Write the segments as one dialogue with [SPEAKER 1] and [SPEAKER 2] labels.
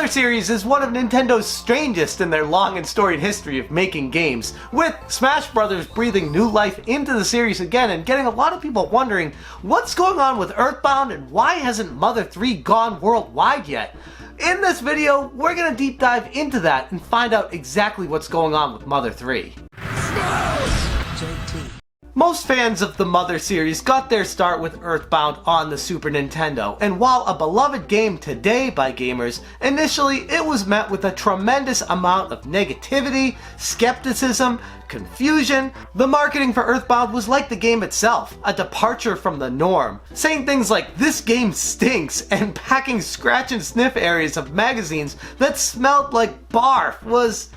[SPEAKER 1] Mother series is one of Nintendo's strangest in their long and storied history of making games, with Smash Bros. Breathing new life into the series again and getting a lot of people wondering what's going on with Earthbound and why hasn't Mother 3 gone worldwide yet? In this video, we're going to deep dive into that and find out exactly what's going on with Mother 3. Most fans of the Mother series got their start with Earthbound on the Super Nintendo, and while a beloved game today by gamers, initially it was met with a tremendous amount of negativity, skepticism, confusion. The marketing for Earthbound was like the game itself, a departure from the norm, saying things like "this game stinks" and packing scratch and sniff areas of magazines that smelled like barf was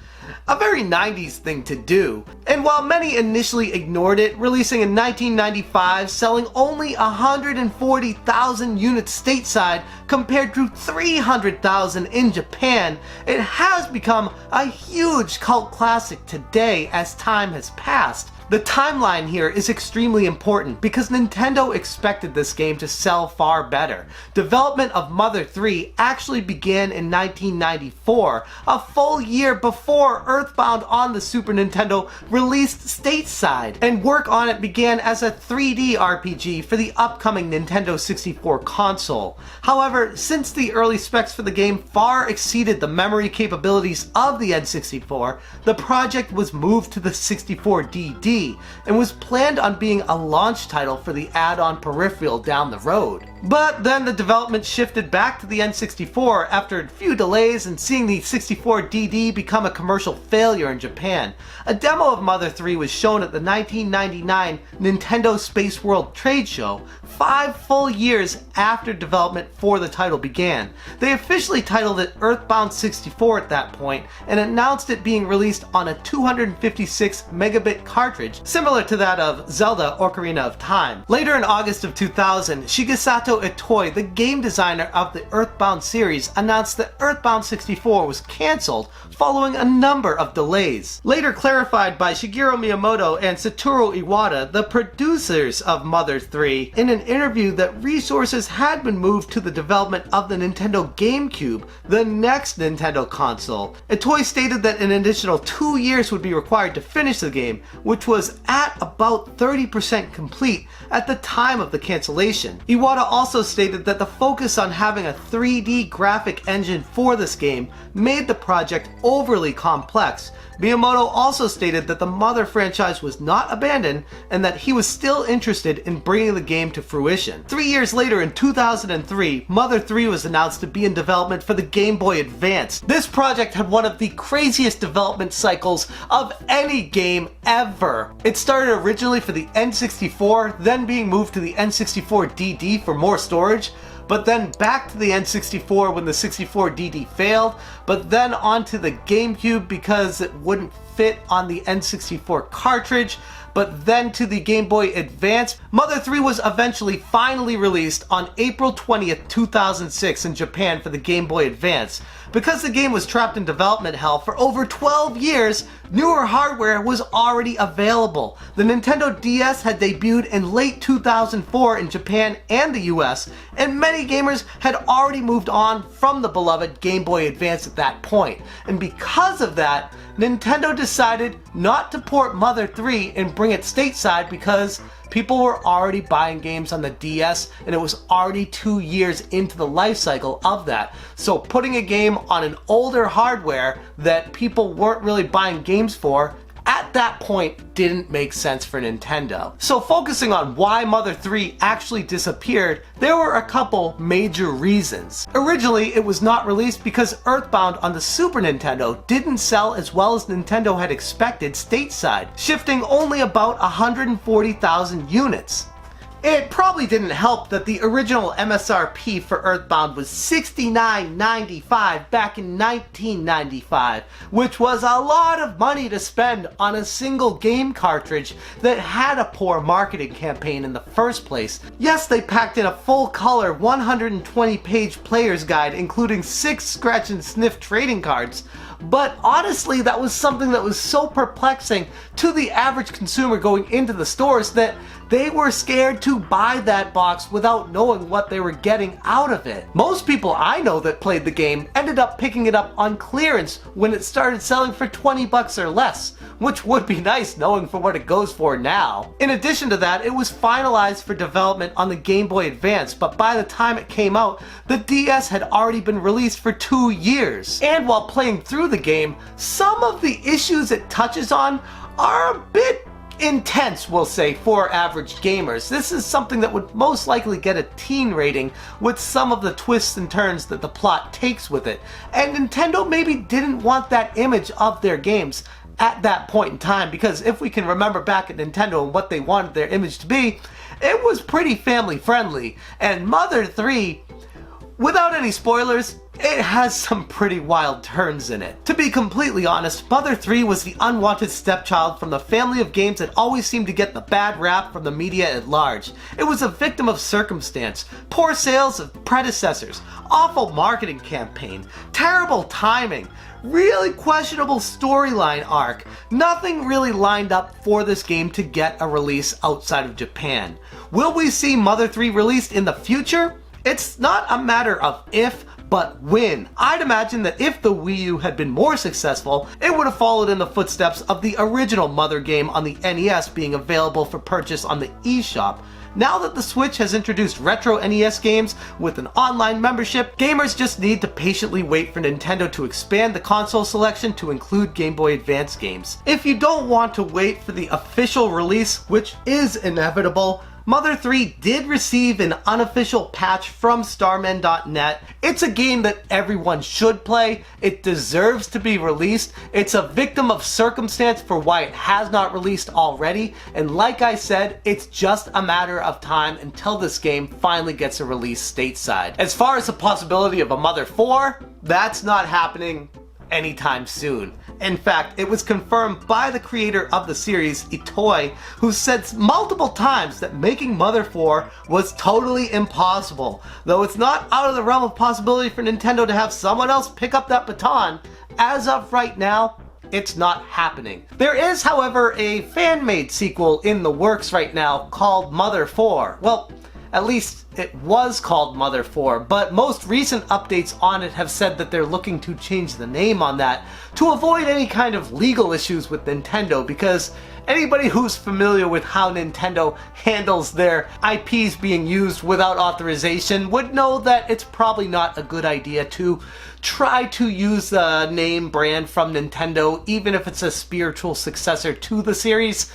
[SPEAKER 1] a very 90s thing to do. And while many initially ignored it, releasing in 1995, selling only 140,000 units stateside compared to 300,000 in Japan, it has become a huge cult classic today as time has passed. The timeline here is extremely important because Nintendo expected this game to sell far better. Development of Mother 3 actually began in 1994, a full year before Earthbound on the Super Nintendo released stateside, and work on it began as a 3D RPG for the upcoming Nintendo 64 console. However, since the early specs for the game far exceeded the memory capabilities of the N64, the project was moved to the 64DD and was planned on being a launch title for the add-on peripheral down the road. But then the development shifted back to the N64 after a few delays and seeing the 64DD become a commercial failure in Japan. A demo of Mother 3 was shown at the 1999 Nintendo Space World trade show, 5 full years after development for the title began. They officially titled it Earthbound 64 at that point and announced it being released on a 256 megabit cartridge, similar to that of Zelda Ocarina of Time. Later in August of 2000, Shigesato Itoi, the game designer of the Earthbound series, announced that Earthbound 64 was cancelled following a number of delays. Later clarified by Shigeru Miyamoto and Satoru Iwata, the producers of Mother 3, in an interview that resources had been moved to the development of the Nintendo GameCube, the next Nintendo console. Itoi stated that an additional 2 years would be required to finish the game, which was at about 30% complete at the time of the cancellation. Iwata also stated that the focus on having a 3D graphic engine for this game made the project overly complex. Miyamoto also stated that the Mother franchise was not abandoned and that he was still interested in bringing the game to fruition. 3 years later, in 2003, Mother 3 was announced to be in development for the Game Boy Advance. This project had one of the craziest development cycles of any game ever. It started originally for the N64, then being moved to the N64DD for more storage, but then back to the N64 when the 64DD failed, but then onto the GameCube because it wouldn't fit on the N64 cartridge, but then to the Game Boy Advance. Mother 3 was eventually finally released on April 20th, 2006 in Japan for the Game Boy Advance. Because the game was trapped in development hell for over 12 years, newer hardware was already available. The Nintendo DS had debuted in late 2004 in Japan and the US, and many gamers had already moved on from the beloved Game Boy Advance at that point. And because of that, Nintendo decided not to port Mother 3 and bring it stateside because people were already buying games on the DS and it was already 2 years into the life cycle of that. So putting a game on an older hardware that people weren't really buying games for at that point didn't make sense for Nintendo. So focusing on why Mother 3 actually disappeared, there were a couple major reasons. Originally, it was not released because Earthbound on the Super Nintendo didn't sell as well as Nintendo had expected stateside, shifting only about 140,000 units. It probably didn't help that the original MSRP for Earthbound was $69.95 back in 1995, which was a lot of money to spend on a single game cartridge that had a poor marketing campaign in the first place. Yes, they packed in a full-color 120-page player's guide including 6 scratch and sniff trading cards, but honestly that was something that was so perplexing to the average consumer going into the stores that they were scared to buy that box without knowing what they were getting out of it. Most people I know that played the game ended up picking it up on clearance when it started selling for 20 bucks or less, which would be nice knowing for what it goes for now. In addition to that, it was finalized for development on the Game Boy Advance, but by the time it came out, the DS had already been released for 2 years. And while playing through the game, some of the issues it touches on are a bit intense, we'll say, for average gamers. This is something that would most likely get a teen rating with some of the twists and turns that the plot takes with it. And Nintendo maybe didn't want that image of their games at that point in time, because if we can remember back at Nintendo and what they wanted their image to be, it was pretty family friendly. And Mother 3, without any spoilers, it has some pretty wild turns in it. To be completely honest, Mother 3 was the unwanted stepchild from the family of games that always seemed to get the bad rap from the media at large. It was a victim of circumstance, poor sales of predecessors, awful marketing campaign, terrible timing, really questionable storyline arc. Nothing really lined up for this game to get a release outside of Japan. Will we see Mother 3 released in the future? It's not a matter of if, but when. I'd imagine that if the Wii U had been more successful, it would have followed in the footsteps of the original Mother game on the NES being available for purchase on the eShop. Now that the Switch has introduced retro NES games with an online membership, gamers just need to patiently wait for Nintendo to expand the console selection to include Game Boy Advance games. If you don't want to wait for the official release, which is inevitable, Mother 3 did receive an unofficial patch from Starmen.net. It's a game that everyone should play. It deserves to be released. It's a victim of circumstance for why it has not released already. And like I said, it's just a matter of time until this game finally gets a release stateside. As far as the possibility of a Mother 4, that's not happening anytime soon. In fact, it was confirmed by the creator of the series, Itoi, who said multiple times that making Mother 4 was totally impossible. Though it's not out of the realm of possibility for Nintendo to have someone else pick up that baton, as of right now, it's not happening. There is, however, a fan-made sequel in the works right now called Mother 4. Well, at least it was called Mother 4, but most recent updates on it have said that they're looking to change the name on that to avoid any kind of legal issues with Nintendo, because anybody who's familiar with how Nintendo handles their IPs being used without authorization would know that it's probably not a good idea to try to use the name brand from Nintendo, even if it's a spiritual successor to the series.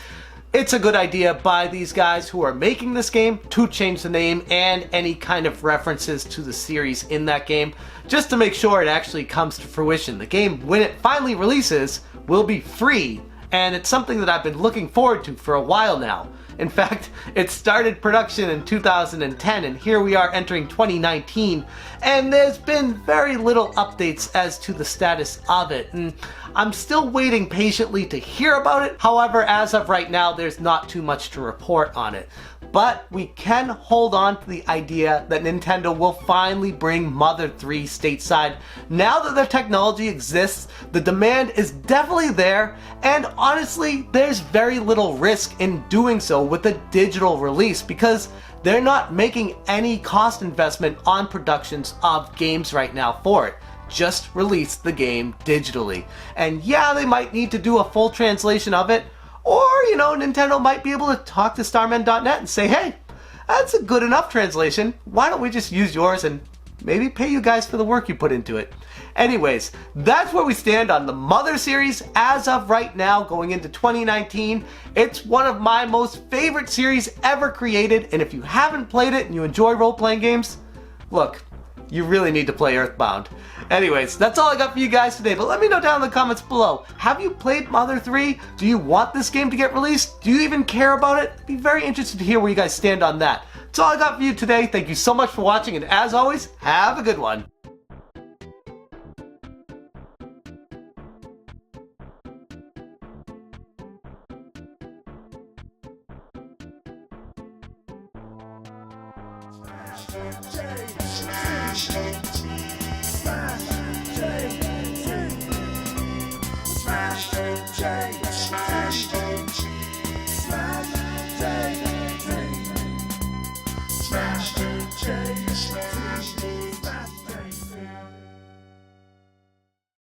[SPEAKER 1] It's a good idea by these guys who are making this game to change the name and any kind of references to the series in that game, just to make sure it actually comes to fruition. The game, when it finally releases, will be free, and it's something that I've been looking forward to for a while now. In fact, it started production in 2010, and here we are entering 2019, and there's been very little updates as to the status of it, and I'm still waiting patiently to hear about it. However, as of right now, there's not too much to report on it. But we can hold on to the idea that Nintendo will finally bring Mother 3 stateside. Now that the technology exists, the demand is definitely there, and honestly, there's very little risk in doing so with a digital release, because they're not making any cost investment on productions of games right now for it. Just release the game digitally. And yeah, they might need to do a full translation of it, or, you know, Nintendo might be able to talk to Starmen.net and say, hey, that's a good enough translation. Why don't we just use yours and maybe pay you guys for the work you put into it? Anyways, that's where we stand on the Mother series as of right now going into 2019. It's one of my most favorite series ever created, and if you haven't played it and you enjoy role-playing games, look, you really need to play Earthbound. Anyways, that's all I got for you guys today, but let me know down in the comments below. Have you played Mother 3? Do you want this game to get released? Do you even care about it? I'd be very interested to hear where you guys stand on that. That's all I got for you today. Thank you so much for watching, and as always, have a good one.
[SPEAKER 2] J,